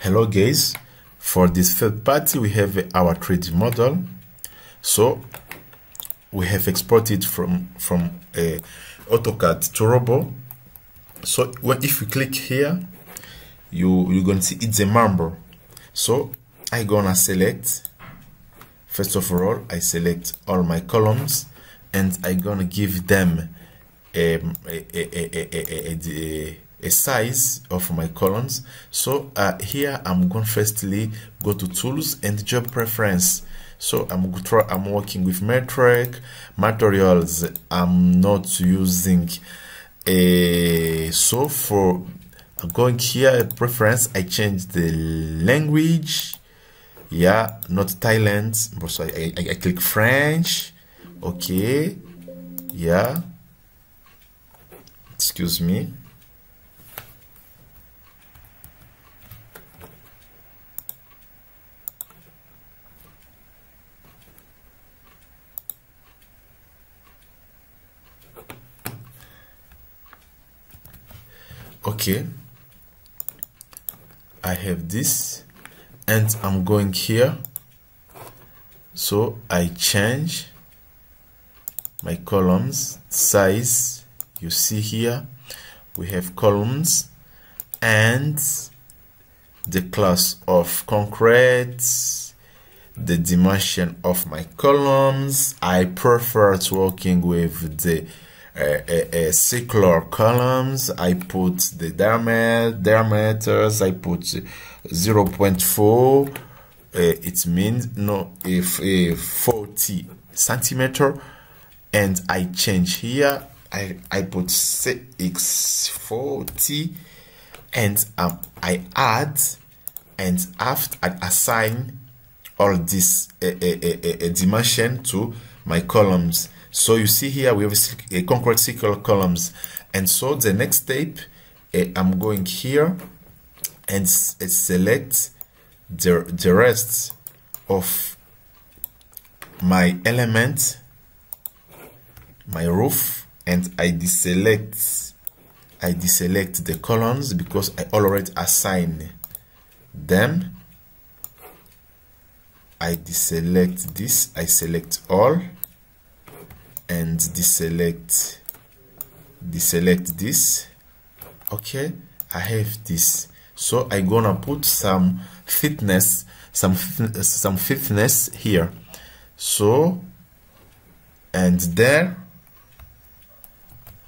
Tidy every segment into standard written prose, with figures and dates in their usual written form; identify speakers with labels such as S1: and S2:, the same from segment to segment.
S1: Hello guys, for this third party we have our 3D model. So we have exported from AutoCAD to Robo. So if you click here, you're going to see it's a member. So I gonna select, first of all I select all my columns and I gonna give them a size of my columns. So here I'm going to firstly go to tools and job preference. So I'm working with metric materials. I'm not using so for going here preference, I change the language, yeah, not Thailand, but so I click French. Okay, yeah, excuse me. Okay, I have this and I'm going here, so I change my columns size. You see here we have columns and the class of concrete, the dimension of my columns. I prefer to working with the circular columns. I put the diameters. I put 0.4. It means if 40 centimeter, and I change here. I put 640, and I add, and after I assign all this dimension to my columns. So you see here we have a concrete circular columns, and so the next step, I'm going here and select the rest of my element, my roof, and I deselect the columns because I already assigned them. I deselect this, I select all, and deselect this. Okay, I have this, so I gonna put some thickness here. So and there.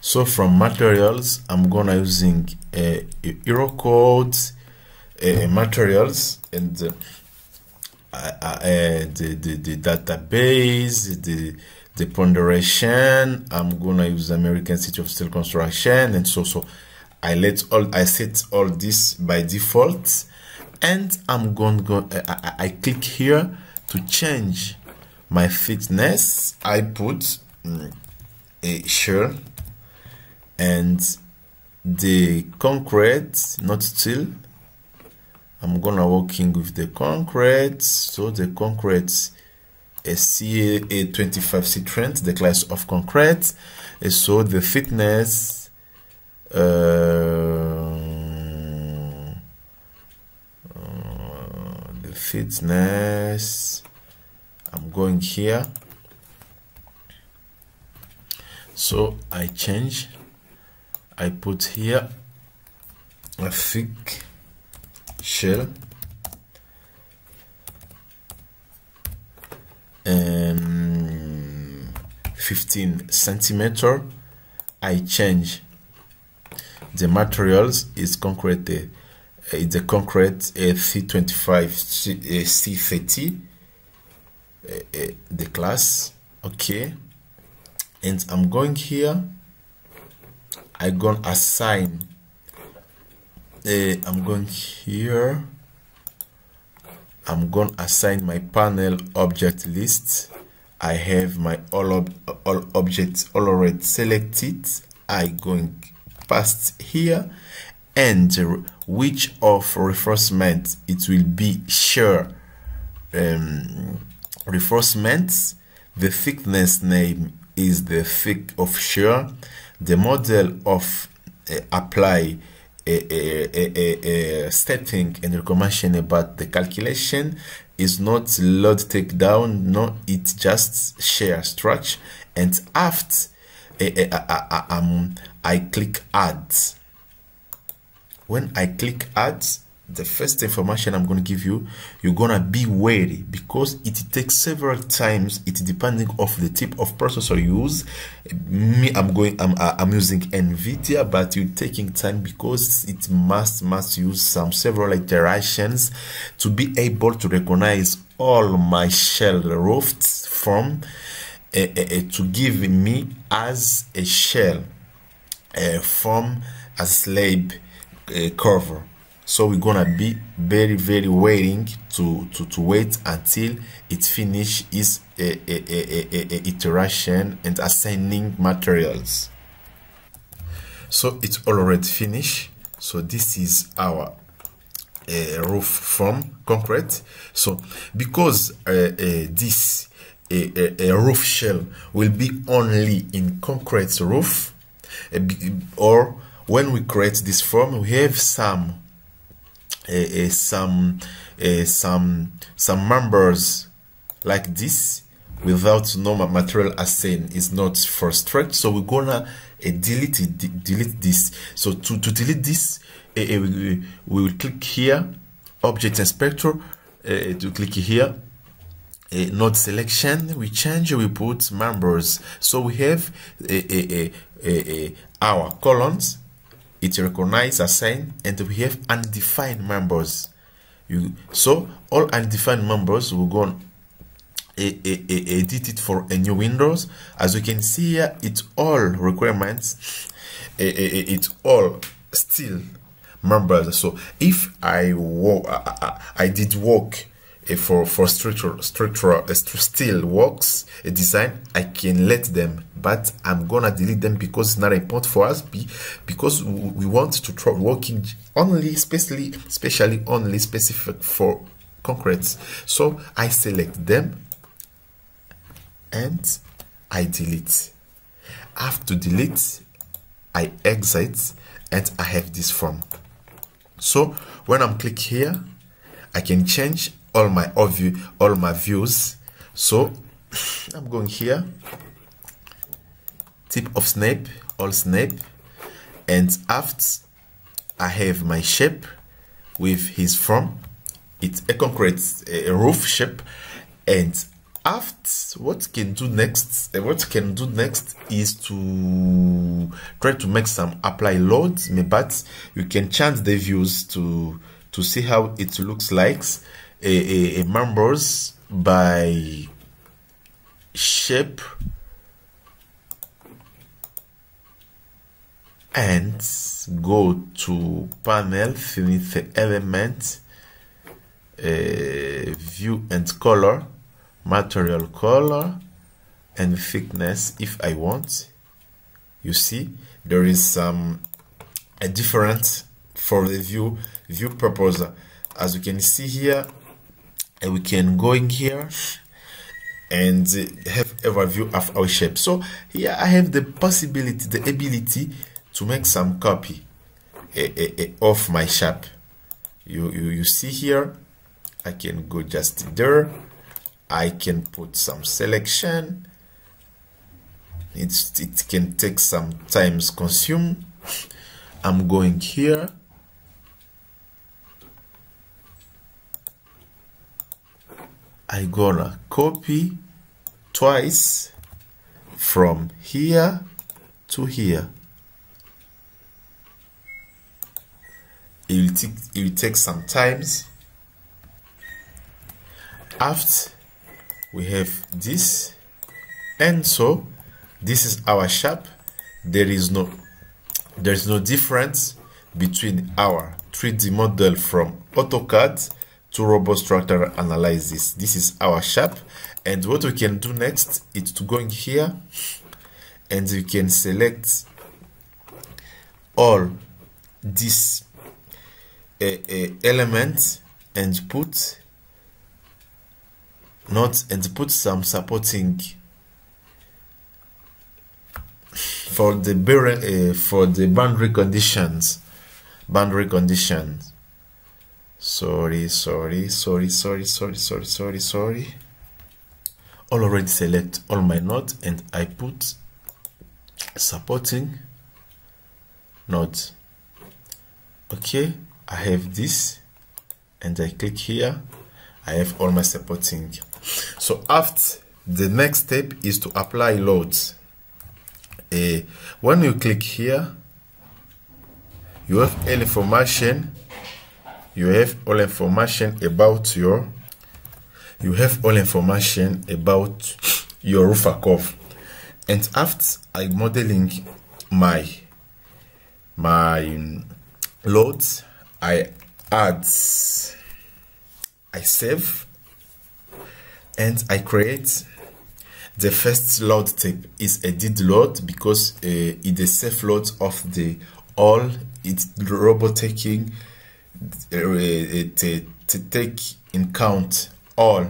S1: So from materials, I'm gonna using AutoCAD materials, and the database, the ponderation. I'm gonna use American City of Steel Construction, and so I set all this by default, and I'm going I click here to change my thickness. I put a shear, and the concrete, not steel. I'm gonna working with the concrete. So the concrete CA25C Trent, the class of concrete. So the thickness I'm going here, so I change, I put here a thick shell, 15 centimeter. I change the materials is concrete, it's a concrete C25 C30, the class. Okay, and I'm going here, I gonna assign, I'm going here, I'm gonna assign my panel object list. I have my all objects already selected. I going past here, and which of reinforcement it will be shear reinforcements. The thickness name is the thick of shear. The model of apply setting and recommendation about the calculation is not load take down, no, it just share structure. And after I click add. When I click add, the first information I'm going to give you, you're gonna be wary because it takes several times. It depending of the type of processor you use. Me, I'm using NVIDIA, but you're taking time because it must use several iterations to be able to recognize all my shell roofs from to give me as a shell from a slab cover. So we're gonna be very waiting to wait until it finish its iteration and assigning materials. So it's already finished. So this is our roof from concrete. So because this roof shell will be only in concrete roof, or when we create this form, we have some members like this without normal material assigned is not for stretch. So we're gonna delete this. So to delete this, we will click here, object inspector, to click here, node selection, we change, we put members. So we have our columns, it recognize, assign, and we have undefined members. So all undefined members will go edit it for a new Windows. As you can see here, it's all requirements, it's all still members. So if I did work for structural still works design, I can let them, but I'm gonna delete them because it's not important for us, because we want to try working only especially only specific for concrete. So I select them and I delete. After delete, I exit and I have this form. So when I'm click here, I can change all my views. So I'm going here, tip of snap, all snap, and after I have my shape with his form. It's a concrete roof shape, and after what can do next is to try to make some apply loads, but you can change the views to see how it looks like. Members by shape and go to panel, finish the element, view and color, material color and thickness if I want. You see there is a difference for the view purpose. As you can see here, we can go in here and have a view of our shape. So here I have the ability to make some copy of my shape. You see here, I can go just there. I can put some selection. It can take some times consume. I'm going here. I gonna copy twice from here to here. It will take some times. After we have this, and so this is our shape. There's no difference between our 3D model from AutoCAD to robot structural analysis. This is our shape, and what we can do next is to go in here and you can select all these elements and put some supporting for the boundary conditions. boundary conditions. Sorry. Already select all my nodes and I put supporting nodes. Okay, I have this and I click here. I have all my supporting. So after, the next step is to apply loads. When you click here, you have all information. You have all information about your roofer curve. And after I modeling my loads, I save and I create the first load type is a did load because it's a safe load of the all. It's robot taking to take in count all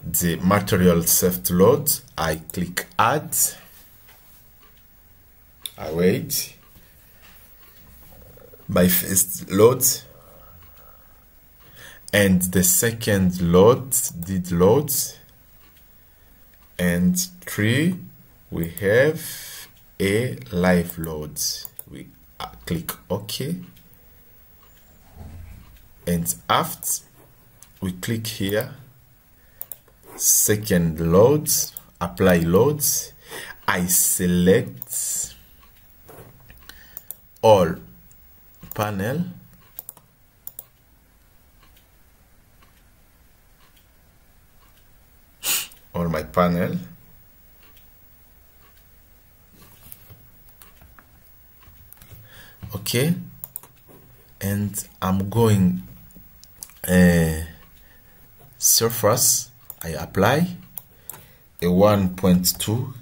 S1: the material saved load. I click add. I wait. My first load and the second load did load, and 3 we have a live load. We click OK, and after we click here second load, apply loads. I select all panel, all my panel, okay, and I'm going surface. I apply a 1.2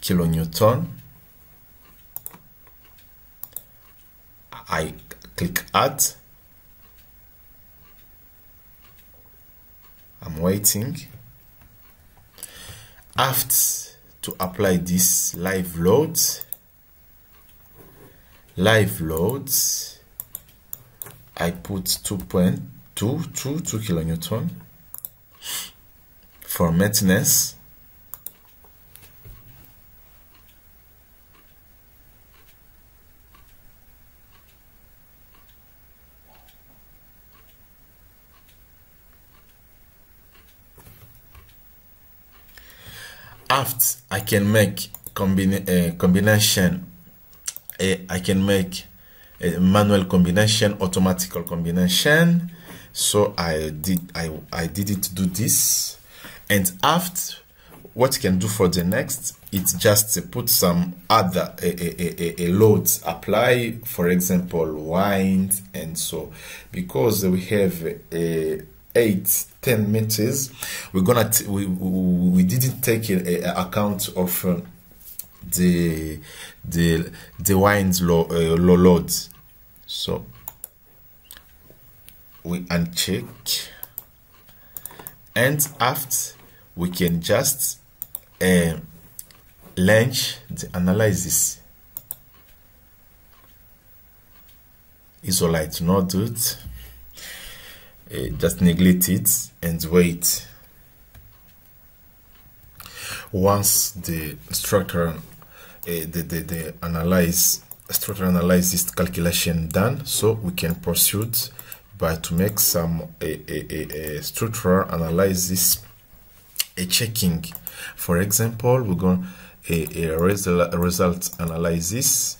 S1: kilonewton. I click add. I'm waiting. After to apply this live loads, I put 2.22 kilonewton for maintenance. After I can make combination. I can make a manual combination, automatical combination. So I didn't do this. And after, what you can do for the next, it's just to put some other loads apply, for example wind, and so because we have 8-10 meters, we're gonna we didn't take account of the winds loads. So we uncheck, and after we can just launch the analysis. Isolate not it, just neglect it and wait. Once the structural structural analysis calculation done, so we can proceed by to make some structural analysis checking. For example, we're going a result analysis,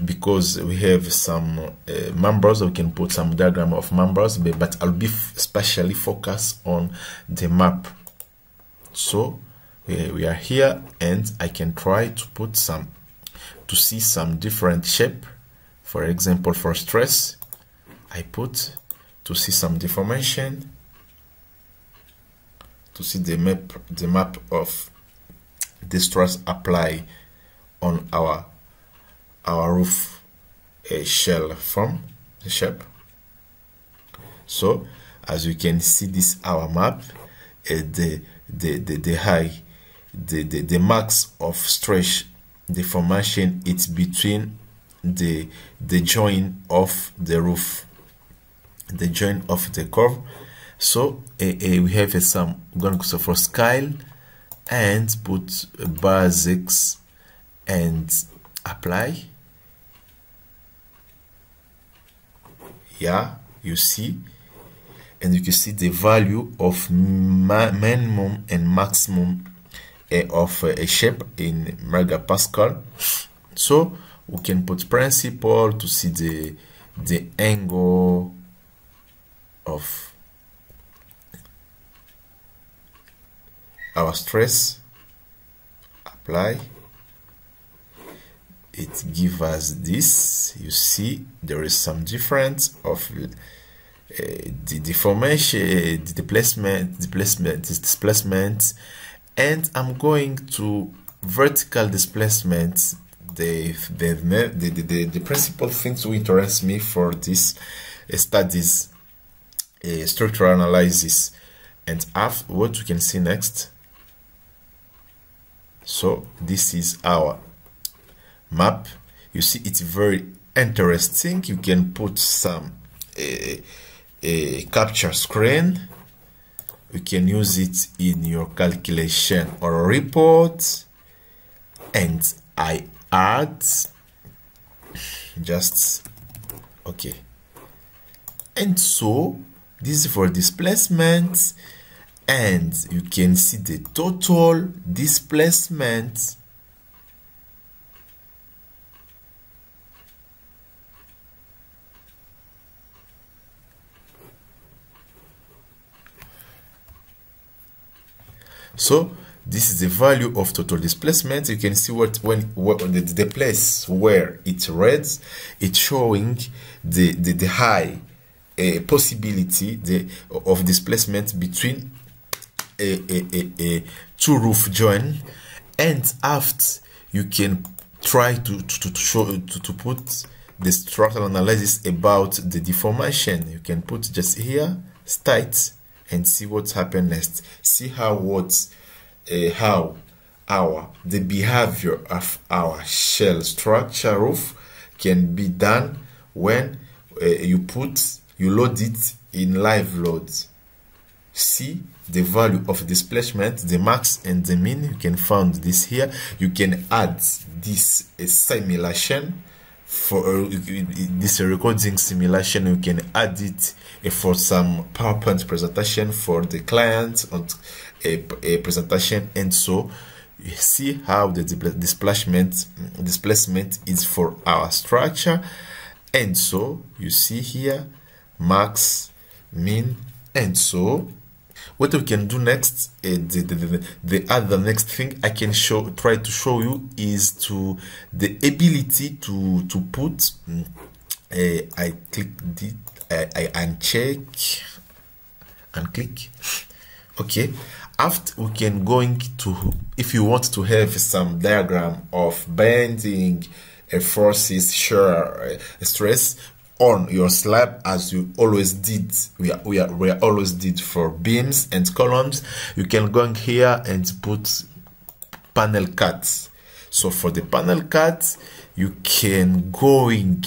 S1: because we have some members. We can put some diagram of members, but I'll be specially focused on the map. So we are here, and I can try to put some, to see some different shape. For example, for stress, I put to see some deformation, to see the map of the stress apply on our roof shell from the shape. So as you can see, this our map, the max of stress deformation, it's between the join of the roof, the join of the curve. So we have some. I'm going to go for scale and put basics and apply. Yeah, you see, and you can see the value of minimum and maximum of a shape in megapascal. So we can put principle to see the angle of our stress. Apply. It gives us this. You see there is some difference of the deformation, the displacement, and I'm going to vertical displacement. The principal things who interest me for this studies, structural analysis, and after what we can see next. So this is our map. You see it's very interesting. You can put some a capture screen. You can use it in your calculation or report, and I add just okay. And so this is for displacement, and you can see the total displacement So this is the value of total displacement. You can see what the place where it's red, it's showing the high possibility of displacement between a two roof join, and after you can try to put the structural analysis about the deformation. You can put just here state and see what's happened next. See how the behavior of our shell structure roof can be done when you load it in live loads. See the value of displacement, the max and the mean. You can find this here. You can add this simulation for this recording simulation. You can add it for some PowerPoint presentation for the client on a presentation, and so you see how the displacement is for our structure. And so you see here max, mean, and so what we can do next, the other next thing I can try to show you is the ability to put I click this, I uncheck and click. Okay, after we can going to, if you want to have some diagram of bending, forces, shear, stress on your slab, as you always did, we always did for beams and columns, you can go in here and put panel cuts. So for the panel cuts, you can go in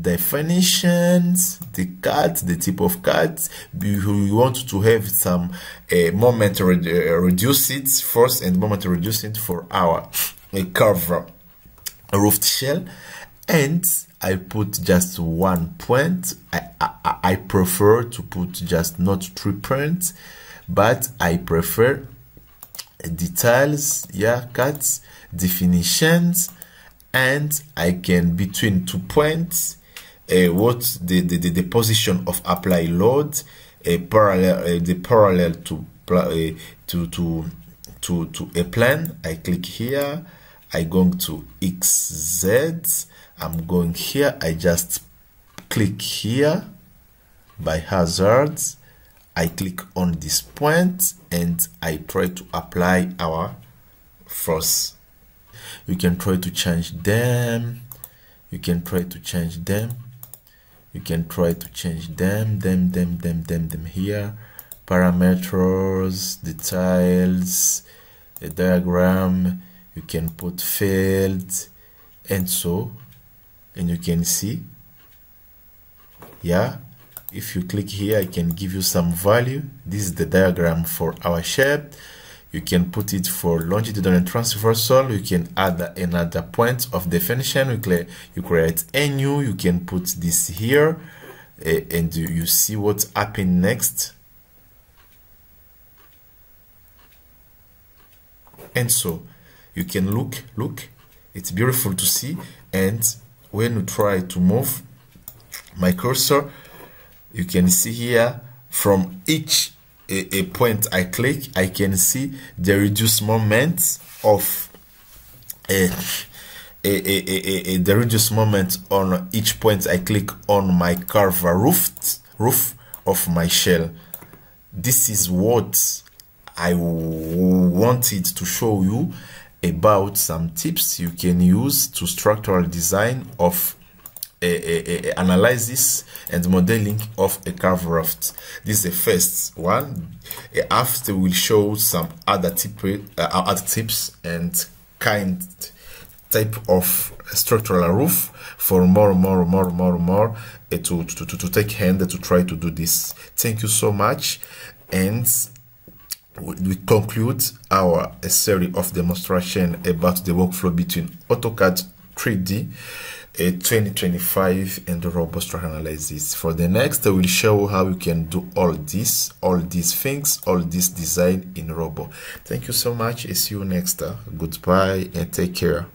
S1: definitions, the cut, the type of cut. You want to have some moment reduced force and moment reduced for our curve roofed shell. And I put just 1 point. I prefer to put just not 3 points, but I prefer details, yeah, cuts, definitions, and I can between 2 points what the position of apply load, parallel the parallel to a plane. I click here. I go to XZ. I'm going here. I just click here by hazards. I click on this point and I try to apply our force. You can try to change them. You can try to change them. You can try to change them here. Parameters, details, a diagram. You can put fields, and so and you can see, yeah, if you click here, I can give you some value. This is the diagram for our shape. You can put it for longitudinal and transversal. You can add another point of definition. You create a new, you can put this here, and you see what's happening next. And so you can look, it's beautiful to see. And when you try to move my cursor, you can see here from each a point I click, I can see the reduced moment of the reduced moment on each point I click on my curve roof of my shell. This is what I wanted to show you about some tips you can use to structural design of analysis and modeling of a curve raft. This is the first one. After we'll show some other tips and type of structural roof for more to take hand to try to do this. Thank you so much, and we conclude our series of demonstration about the workflow between AutoCAD 3D 2025 and the robot structural analysis. For the next, I will show how you can do all these things, all this design in Robo. Thank you so much. See you next. Goodbye and take care.